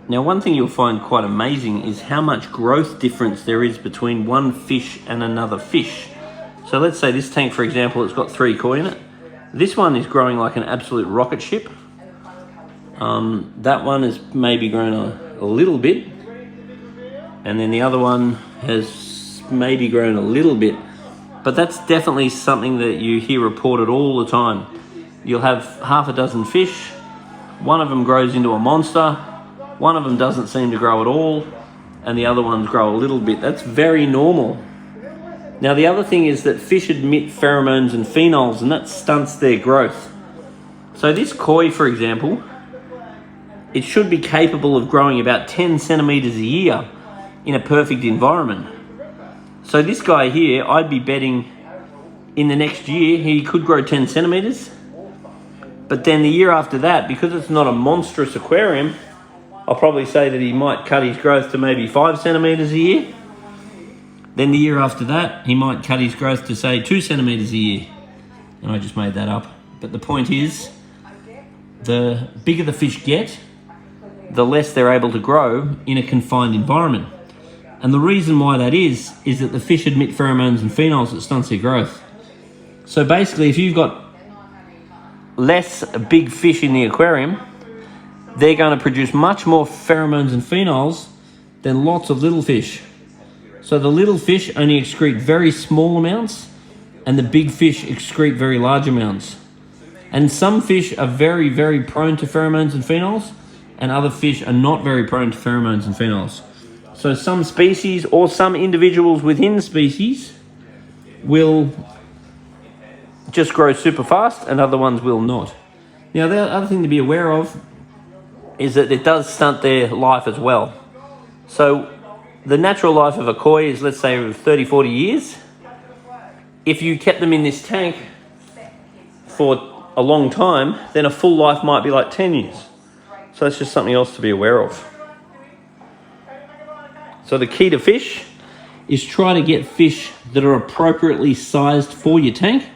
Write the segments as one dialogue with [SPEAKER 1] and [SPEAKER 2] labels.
[SPEAKER 1] Now, one thing you'll find quite amazing is how much growth difference there is between one fish and another fish. So let's say this tank, for example, it's got 3 koi in it. This one is growing like an absolute rocket ship. That one has maybe grown a little bit. And then the other one has maybe grown a little bit. But that's definitely something that you hear reported all the time. You'll have half a dozen fish. One of them grows into a monster. One of them doesn't seem to grow at all. And the other ones grow a little bit. That's very normal. Now, the other thing is that fish emit pheromones and phenols, and that stunts their growth. So this koi, for example, it should be capable of growing about 10 centimeters a year in a perfect environment. So this guy here, I'd be betting in the next year he could grow 10 centimeters. But then the year after that, because it's not a monstrous aquarium, I'll probably say that he might cut his growth to maybe 5 centimeters a year. Then the year after that, he might cut his growth to, say, 2 centimeters a year. And I just made that up. But the point is, the bigger the fish get, the less they're able to grow in a confined environment. And the reason why that is that the fish emit pheromones and phenols that stunts their growth. So basically, if you've got less big fish in the aquarium, they're going to produce much more pheromones and phenols than lots of little fish. So the little fish only excrete very small amounts, and the big fish excrete very large amounts. And some fish are very, very prone to pheromones and phenols, and other fish are not very prone to pheromones and phenols. So some species or some individuals within species will just grow super fast, and other ones will not. Now, the other thing to be aware of is that it does stunt their life as well. So the natural life of a koi is, let's say, 30, 40 years. If you kept them in this tank for a long time, then a full life might be like 10 years. So that's just something else to be aware of. So the key to fish is try to get fish that are appropriately sized for your tank.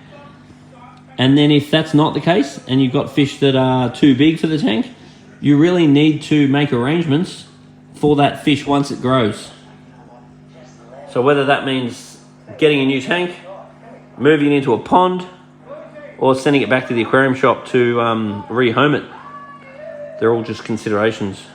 [SPEAKER 1] And then if that's not the case, and you've got fish that are too big for the tank, you really need to make arrangements for that fish once it grows. So whether that means getting a new tank, moving it into a pond, or sending it back to the aquarium shop to rehome it, they're all just considerations.